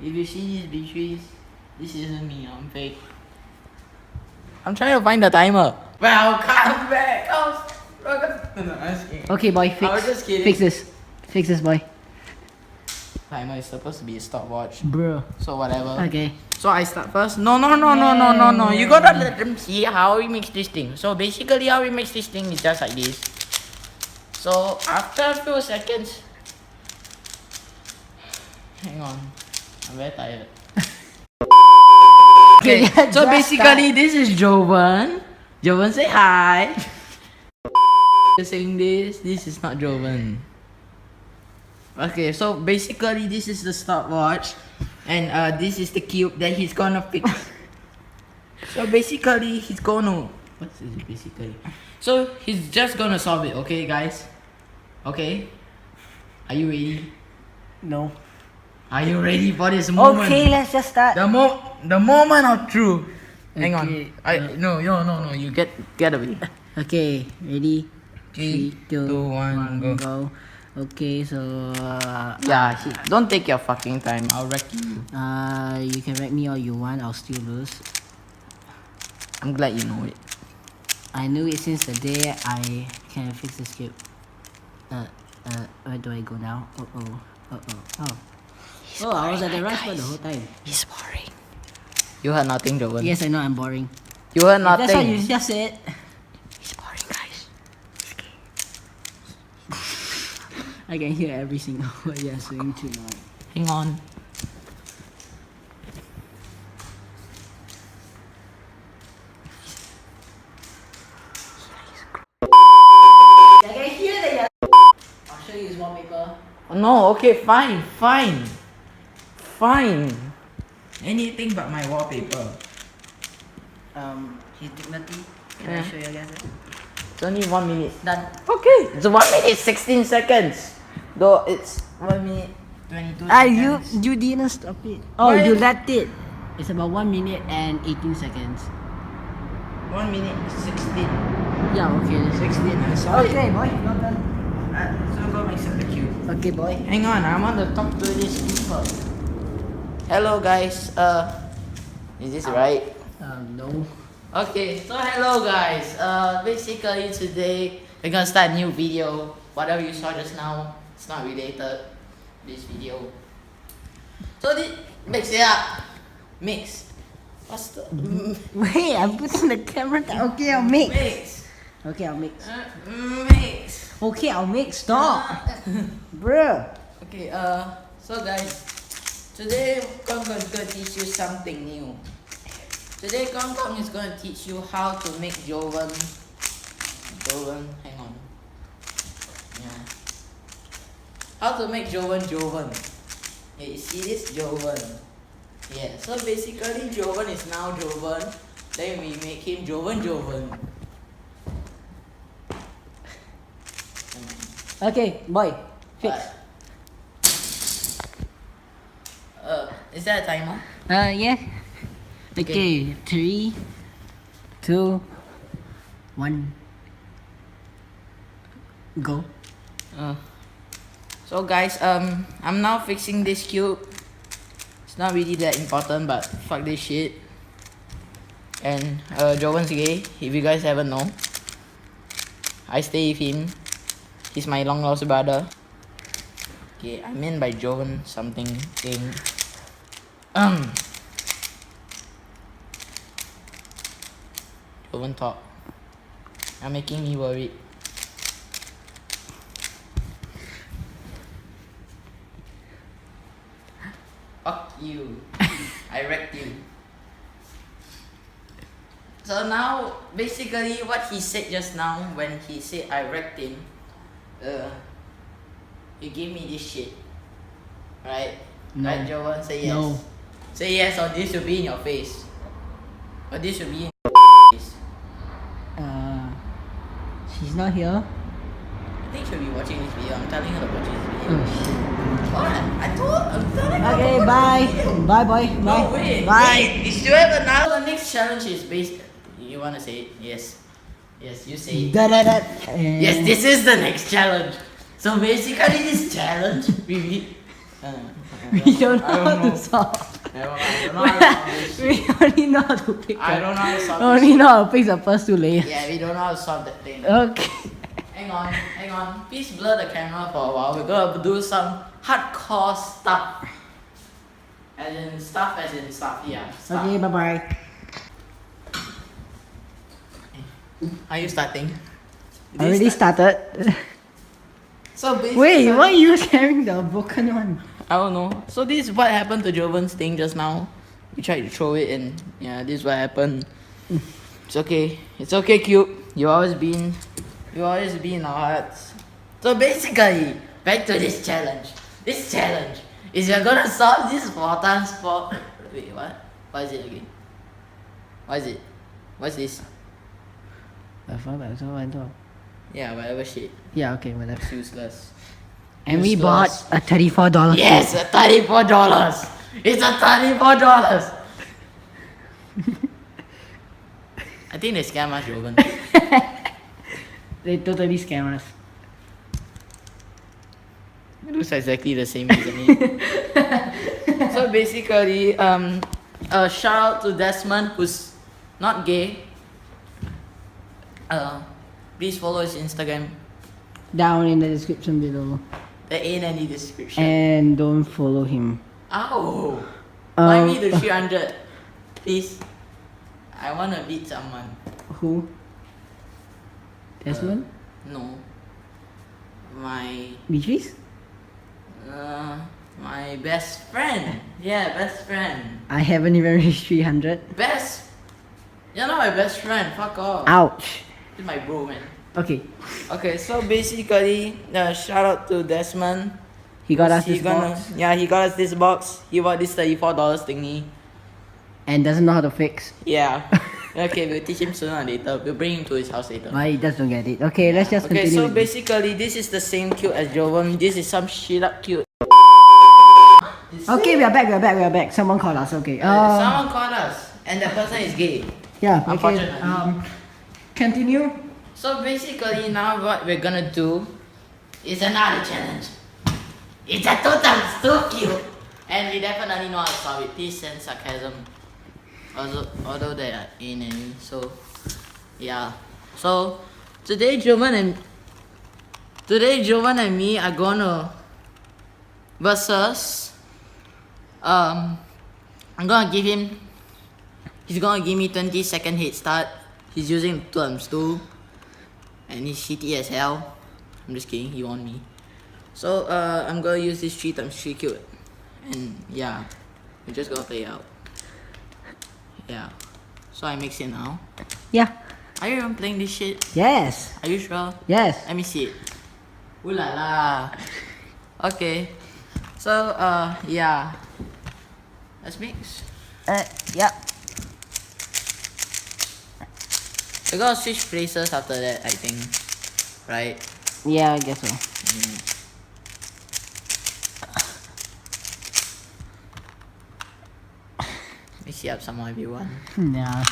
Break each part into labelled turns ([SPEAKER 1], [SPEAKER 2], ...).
[SPEAKER 1] If you see these bitches, this isn't me, I'm fake. I'm trying to find the timer. Well, come back. No, I'm just kidding.
[SPEAKER 2] Okay, boy,
[SPEAKER 1] I was just kidding.
[SPEAKER 2] Fix this, boy.
[SPEAKER 1] Timer is supposed to be a stopwatch.
[SPEAKER 2] Bro.
[SPEAKER 1] So whatever.
[SPEAKER 2] Okay.
[SPEAKER 1] So I start first. No. You gotta let them see how we mix this thing. So basically, how we mix this thing is just like this. So after a few seconds, hang on, I'm very tired. Okay, so basically this is Jovan. Jovan, say hi. Saying this is not Jovan. Okay, so basically this is the stopwatch, and this is the cube that he's gonna fix. So basically he's gonna, what is it basically? So he's just gonna solve it, okay guys? Okay? Are you ready?
[SPEAKER 2] No.
[SPEAKER 1] Are you ready for this moment?
[SPEAKER 2] Okay, let's just start.
[SPEAKER 1] The moment of truth. Hang on.
[SPEAKER 2] Okay.
[SPEAKER 1] No. You get away.
[SPEAKER 2] Okay, ready?
[SPEAKER 1] 3, 2, 1, go.
[SPEAKER 2] Okay, so
[SPEAKER 1] Yeah, don't take your fucking time. I'll wreck you.
[SPEAKER 2] you can wreck me all you want. I'll still lose.
[SPEAKER 1] I'm glad you know it.
[SPEAKER 2] I knew it since the day I can fix this cube. Where do I go now? Oh, I was at the right spot the whole time.
[SPEAKER 1] He's boring. You heard nothing, Jovan.
[SPEAKER 2] Yes, I know I'm boring.
[SPEAKER 1] You heard nothing.
[SPEAKER 2] That's what you just said.
[SPEAKER 1] He's boring, guys.
[SPEAKER 2] I can hear every single word you're saying too now.
[SPEAKER 1] Hang on.
[SPEAKER 2] I can hear that you're... I'll show you his wallpaper.
[SPEAKER 1] No, okay, fine. Anything but my wallpaper.
[SPEAKER 2] His dignity. Can I show you guys it?
[SPEAKER 1] It's only 1 minute.
[SPEAKER 2] Done.
[SPEAKER 1] Okay, it's 1 minute 16 seconds. Though it's 1 minute 22 seconds.
[SPEAKER 2] You didn't stop it. Oh,
[SPEAKER 1] Why?
[SPEAKER 2] you let it. It's about 1 minute and 18 seconds.
[SPEAKER 1] 1 minute 16.
[SPEAKER 2] Yeah, okay.
[SPEAKER 1] 16, I saw it.
[SPEAKER 2] Okay, boy, not done.
[SPEAKER 1] So go make some cube.
[SPEAKER 2] Okay, boy.
[SPEAKER 1] Hang on, I want to talk to these people. Hello guys, is this right?
[SPEAKER 2] No.
[SPEAKER 1] Okay, so hello guys. Basically today we're gonna start a new video. Whatever you saw just now, it's not related to this video. So this mix it up. Mix. What's the
[SPEAKER 2] Wait, I'm putting the camera down. Okay, I'll mix.
[SPEAKER 1] mix?
[SPEAKER 2] Okay, I'll mix.
[SPEAKER 1] Mix.
[SPEAKER 2] Okay, I'll mix. Stop. Bruh.
[SPEAKER 1] Okay, so guys, today Kong Kong is gonna teach you something new. Today Kong Kong is gonna teach you how to make Jovan, hang on. Yeah. How to make Jovan. Yeah, you see this? Jovan. Yeah, so basically Jovan is now Jovan. Then we make him Jovan.
[SPEAKER 2] Okay, boy. Fix.
[SPEAKER 1] Is that a timer?
[SPEAKER 2] Yeah. Okay, 3, 2, 1. Go.
[SPEAKER 1] So guys, I'm now fixing this cube. It's not really that important, but fuck this shit. And Jovan's gay, if you guys haven't know. I stay with him. He's my long lost brother. Okay, I mean by Jovan something thing. Jovan talk. You're making me worried. Fuck you. I wrecked you. So now, basically what he said just now, when he said I wrecked him, he gave me this shit. Right?
[SPEAKER 2] No.
[SPEAKER 1] Right, Jovan? Say yes.
[SPEAKER 2] No.
[SPEAKER 1] Say yes, or this will be in your face. Or this will be in your face.
[SPEAKER 2] She's not here.
[SPEAKER 1] I think she'll be watching this video. I'm telling her to watch this video.
[SPEAKER 2] Oh shit.
[SPEAKER 1] I'm telling her
[SPEAKER 2] Okay,
[SPEAKER 1] to watch
[SPEAKER 2] bye.
[SPEAKER 1] this video.
[SPEAKER 2] Bye, boy. Bye.
[SPEAKER 1] No, wait.
[SPEAKER 2] Bye.
[SPEAKER 1] Wait, you still have another. The next challenge is based. You wanna say it? Yes. Yes, you say it. Yes, this is the next challenge. So basically, this challenge, we
[SPEAKER 2] We don't know
[SPEAKER 1] I
[SPEAKER 2] how
[SPEAKER 1] don't
[SPEAKER 2] to
[SPEAKER 1] know.
[SPEAKER 2] solve.
[SPEAKER 1] Never mind. I don't know how to solve this shit.
[SPEAKER 2] We only know how to pick.
[SPEAKER 1] I don't know how to solve this
[SPEAKER 2] Only
[SPEAKER 1] shit.
[SPEAKER 2] know how to pick the first two layers.
[SPEAKER 1] Yeah, we don't know how to solve that thing.
[SPEAKER 2] Okay.
[SPEAKER 1] Hang on. Please blur the camera for a while. We're gonna do some hardcore stuff. As in stuff, yeah. Stuff.
[SPEAKER 2] Okay, bye bye.
[SPEAKER 1] Are you starting?
[SPEAKER 2] Already started.
[SPEAKER 1] So basically,
[SPEAKER 2] Wait, why are you carrying the broken one?
[SPEAKER 1] I don't know. So this is what happened to Jovan's thing just now. We tried to throw it and yeah, this is what happened. It's okay. It's okay, Cube. You always be in our hearts. So basically, back to this challenge. This challenge is you're gonna solve this 4 times 4. Wait, what? What is it again? What is it? What's this? Yeah, whatever shit.
[SPEAKER 2] Yeah, okay, whatever.
[SPEAKER 1] It's useless.
[SPEAKER 2] And we
[SPEAKER 1] Useless.
[SPEAKER 2] bought a $34
[SPEAKER 1] Yes, $34. It's a $34. I think they scam us, Jovan.
[SPEAKER 2] They totally scam us.
[SPEAKER 1] It looks exactly the same, isn't it? So basically, a shout out to Desmond, who's not gay. Please follow his Instagram.
[SPEAKER 2] Down in the description below.
[SPEAKER 1] There ain't any description.
[SPEAKER 2] And don't follow him.
[SPEAKER 1] Ow! Buy me the
[SPEAKER 2] Um,
[SPEAKER 1] 300, please. I wanna beat someone.
[SPEAKER 2] Who? Desmond?
[SPEAKER 1] No. My
[SPEAKER 2] Beatrice?
[SPEAKER 1] my best friend. Yeah, best friend.
[SPEAKER 2] I haven't even reached 300.
[SPEAKER 1] Best. You're not my best friend. Fuck off.
[SPEAKER 2] Ouch.
[SPEAKER 1] You're my bro, man.
[SPEAKER 2] Okay.
[SPEAKER 1] Okay, so basically, shout out to Desmond.
[SPEAKER 2] He got us
[SPEAKER 1] He
[SPEAKER 2] this
[SPEAKER 1] gonna-
[SPEAKER 2] box
[SPEAKER 1] Yeah, he got us this box. He bought this $34 thingy.
[SPEAKER 2] and doesn't know how to fix.
[SPEAKER 1] Yeah. Okay, we'll teach him sooner or later. We'll bring him to his house later.
[SPEAKER 2] But he just don't get it. Okay, let's just
[SPEAKER 1] Okay,
[SPEAKER 2] continue.
[SPEAKER 1] so
[SPEAKER 2] with this.
[SPEAKER 1] basically, this is the same cute as Jovan. This is some shit up cute.
[SPEAKER 2] Okay, we are back. Someone called us. Okay.
[SPEAKER 1] Someone called us, and that person is gay.
[SPEAKER 2] Yeah. Okay.
[SPEAKER 1] Unfortunately.
[SPEAKER 2] Continue.
[SPEAKER 1] So basically, now what we're gonna do is another challenge. It's a 2 times 2 cube, and we definitely know how to solve it. Please send sarcasm. Although there ain't any, so yeah. So today Jovan and me are gonna versus I'm gonna give him. He's gonna give me 20-second head start. He's using 2 times 2, and he's shitty as hell. I'm just kidding. He won me. So I'm gonna use this 3 times 3 cube, and yeah, we're just gonna play it out. Yeah. So I mix it now.
[SPEAKER 2] Yeah.
[SPEAKER 1] Are you even playing this shit?
[SPEAKER 2] Yes.
[SPEAKER 1] Are you sure?
[SPEAKER 2] Yes.
[SPEAKER 1] Let me see it. Ooh la la. Okay. So yeah. Let's mix.
[SPEAKER 2] Yeah.
[SPEAKER 1] We're gonna switch places after that, I think. Right?
[SPEAKER 2] Yeah, I guess so.
[SPEAKER 1] Mix it up some more if you want.
[SPEAKER 2] Yeah.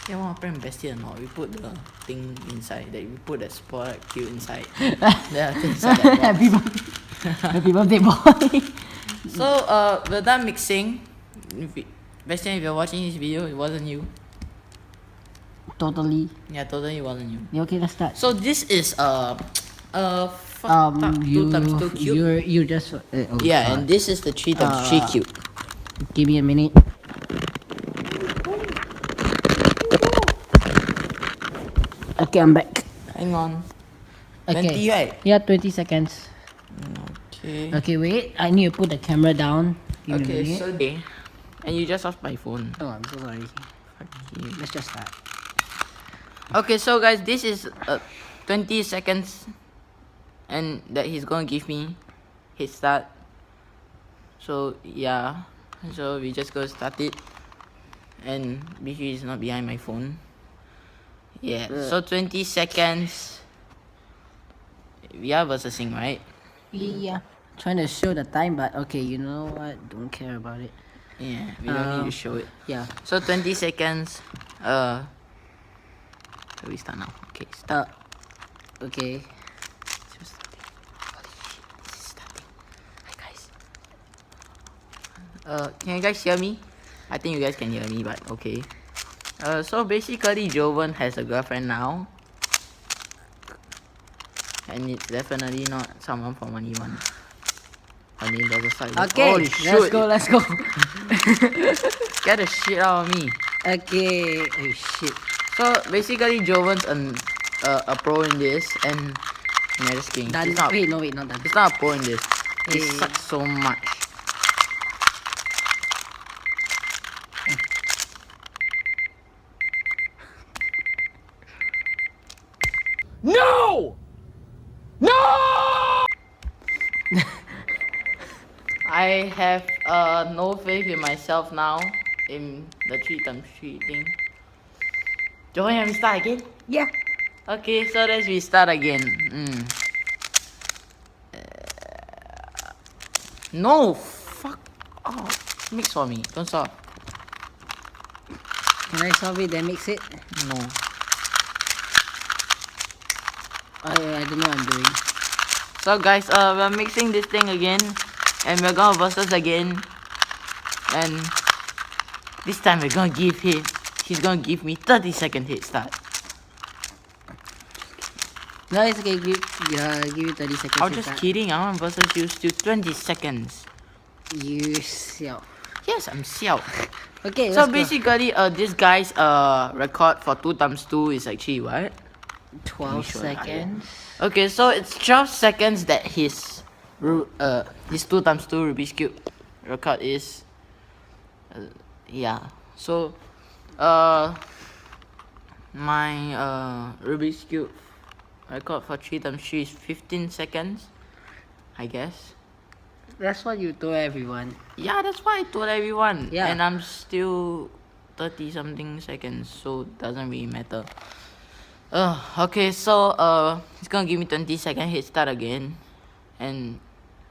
[SPEAKER 1] Yeah, want to prank bestie or not? We put the thing inside. That we put the sport cube inside. Yeah, inside that box.
[SPEAKER 2] Happy birthday. Happy birthday, boy.
[SPEAKER 1] So we're done mixing. Bastian, if you're watching this video, it wasn't you.
[SPEAKER 2] Totally.
[SPEAKER 1] Yeah, totally it wasn't you.
[SPEAKER 2] Yeah, okay, let's start.
[SPEAKER 1] So this is fucked up 2 times 2 cube.
[SPEAKER 2] you just. Oh,
[SPEAKER 1] Yeah,
[SPEAKER 2] God.
[SPEAKER 1] and this is the 3 times 3 cube.
[SPEAKER 2] Give me a minute. Okay, I'm back.
[SPEAKER 1] Hang on.
[SPEAKER 2] Okay.
[SPEAKER 1] 20, right?
[SPEAKER 2] Yeah, 20 seconds.
[SPEAKER 1] Okay.
[SPEAKER 2] Okay, wait. I need to put the camera down. Give me a
[SPEAKER 1] Okay,
[SPEAKER 2] minute.
[SPEAKER 1] so and you just off my phone.
[SPEAKER 2] Oh, I'm so sorry. Let's just start.
[SPEAKER 1] Okay, so guys, this is 20 seconds, and that he's gonna give me his start. So yeah, so we just go start it, and Bifi is not behind my phone. Yeah, so 20 seconds. We are versusing, right?
[SPEAKER 2] Yeah. Trying to show the time, but okay, you know what? Don't care about it.
[SPEAKER 1] Yeah, we don't need to show it.
[SPEAKER 2] Yeah.
[SPEAKER 1] So 20 seconds. So we start now. Okay, start.
[SPEAKER 2] Okay.
[SPEAKER 1] So starting. Holy shit, this is starting. Hi guys. Can you guys hear me? I think you guys can hear me, but okay. So basically, Jovan has a girlfriend now. And it's definitely not someone from 1E1. Her name doesn't start with
[SPEAKER 2] Okay,
[SPEAKER 1] holy shit.
[SPEAKER 2] let's go.
[SPEAKER 1] Get the shit out of me.
[SPEAKER 2] Okay. Oh shit.
[SPEAKER 1] So basically, Jovan's a pro in this, and no, just kidding.
[SPEAKER 2] Done.
[SPEAKER 1] He's not,
[SPEAKER 2] Wait, no, wait, not done.
[SPEAKER 1] he's not a pro in this. He
[SPEAKER 2] Hey.
[SPEAKER 1] sucks so much.
[SPEAKER 3] No! No!
[SPEAKER 1] I have no faith in myself now in the 3x3 thing. Jovan, have we start again?
[SPEAKER 2] Yeah.
[SPEAKER 1] Okay, so let's restart again. No, fuck. Oh, mix for me. Don't stop.
[SPEAKER 2] Can I solve it then mix it?
[SPEAKER 1] No.
[SPEAKER 2] I don't know what I'm doing.
[SPEAKER 1] So guys, we're mixing this thing again, and we're gonna versus again, and this time we're gonna give him. He's gonna give me 30-second head start.
[SPEAKER 2] No, it's okay. Give you 30 seconds.
[SPEAKER 1] I'm
[SPEAKER 2] to
[SPEAKER 1] just
[SPEAKER 2] start.
[SPEAKER 1] kidding. I want versus you still 20 seconds.
[SPEAKER 2] You siao.
[SPEAKER 1] Yes, I'm xiao.
[SPEAKER 2] Okay,
[SPEAKER 1] So
[SPEAKER 2] let's go.
[SPEAKER 1] basically, this guy's record for 2x2 is actually what?
[SPEAKER 2] 12
[SPEAKER 1] sure,
[SPEAKER 2] seconds.
[SPEAKER 1] Okay, so it's 12 seconds that his 2x2 Rubik's Cube record is. Yeah. So, my Rubik's Cube record for 3x3 is 15 seconds, I guess.
[SPEAKER 2] That's what you told everyone.
[SPEAKER 1] Yeah, that's why I told everyone.
[SPEAKER 2] Yeah.
[SPEAKER 1] And I'm still 30 something seconds, so it doesn't really matter. Okay, so he's gonna give me 20-second head start again, and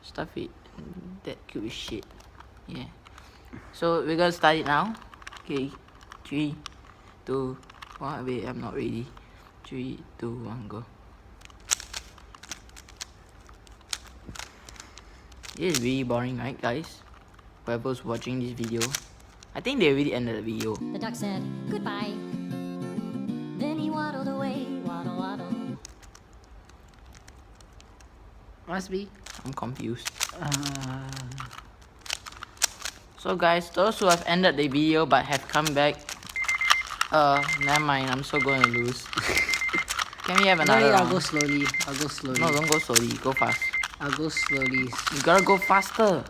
[SPEAKER 1] stuff it. That cube is shit. Yeah. So we're gonna start it now. Okay, 3, 2, 1. Wait, I'm not ready. 3, 2, 1, go. This is really boring, right, guys? Whoever's watching this video, I think they already ended the video.
[SPEAKER 4] The duck said goodbye. Then he waddled away, waddle, waddle.
[SPEAKER 2] Must be.
[SPEAKER 1] I'm confused. So guys, those who have ended the video but have come back, never mind, I'm still going to lose. Can we have
[SPEAKER 2] No,
[SPEAKER 1] another
[SPEAKER 2] I'll
[SPEAKER 1] round?
[SPEAKER 2] go slowly. I'll go slowly.
[SPEAKER 1] No, don't go slowly, go fast.
[SPEAKER 2] I'll go slowly.
[SPEAKER 1] You gotta go faster.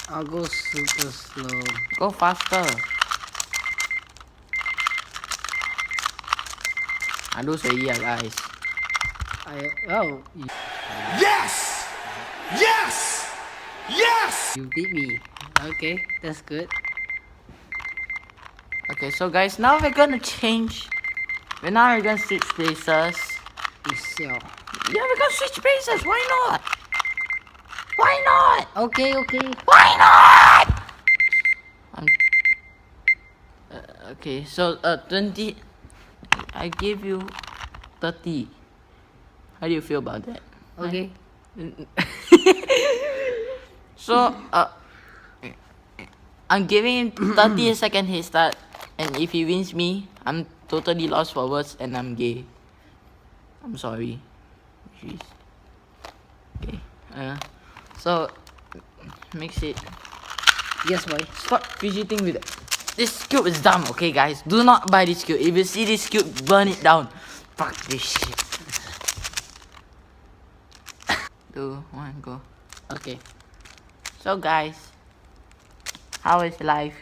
[SPEAKER 2] I'll go super slow.
[SPEAKER 1] Go faster. I lose already, guys.
[SPEAKER 2] Oh,
[SPEAKER 3] Yes! Yes! Yes!
[SPEAKER 2] you beat me. Okay, that's good.
[SPEAKER 1] Okay, so guys, now we're gonna change. We're gonna switch places.
[SPEAKER 2] You siao.
[SPEAKER 1] Yeah, we're gonna switch places. Why not? Why not?
[SPEAKER 2] Okay, okay.
[SPEAKER 1] Why not? Okay, so 20. I gave you 30. How do you feel about that?
[SPEAKER 2] Okay.
[SPEAKER 1] So I'm giving him 30-second head start, and if he wins me, I'm totally lost for words and I'm gay. I'm sorry. Jeez. Okay. So mix it.
[SPEAKER 2] Yes, boy.
[SPEAKER 1] Stop fidgeting with it. This cube is dumb, okay guys? Do not buy this cube. If you see this cube, burn it down. Fuck this shit. 2, 1, go.
[SPEAKER 2] Okay.
[SPEAKER 1] So guys, how is life?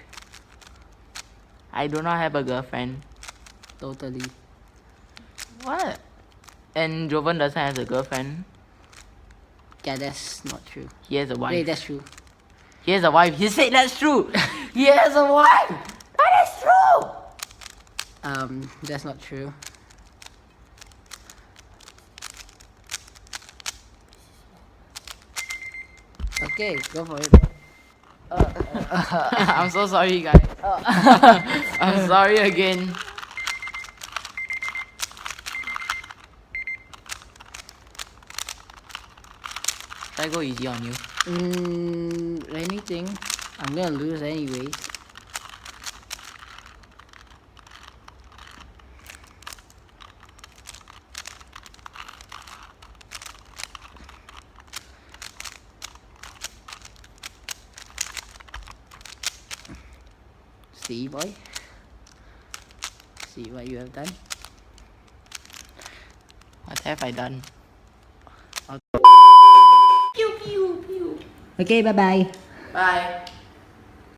[SPEAKER 1] I do not have a girlfriend.
[SPEAKER 2] Totally.
[SPEAKER 1] What? And Jovan doesn't have a girlfriend.
[SPEAKER 2] Yeah, that's not true.
[SPEAKER 1] He has a wife.
[SPEAKER 2] Wait, that's true.
[SPEAKER 1] He has a wife. He said that's true. He has a wife. That is true.
[SPEAKER 2] That's not true. Okay, go for it.
[SPEAKER 1] I'm so sorry, guys. I'm sorry again. Should I go easy on you?
[SPEAKER 2] Anything. I'm gonna lose anyways. See, boy. See what you have done.
[SPEAKER 1] What have I done?
[SPEAKER 2] Okay, bye bye.
[SPEAKER 1] Bye.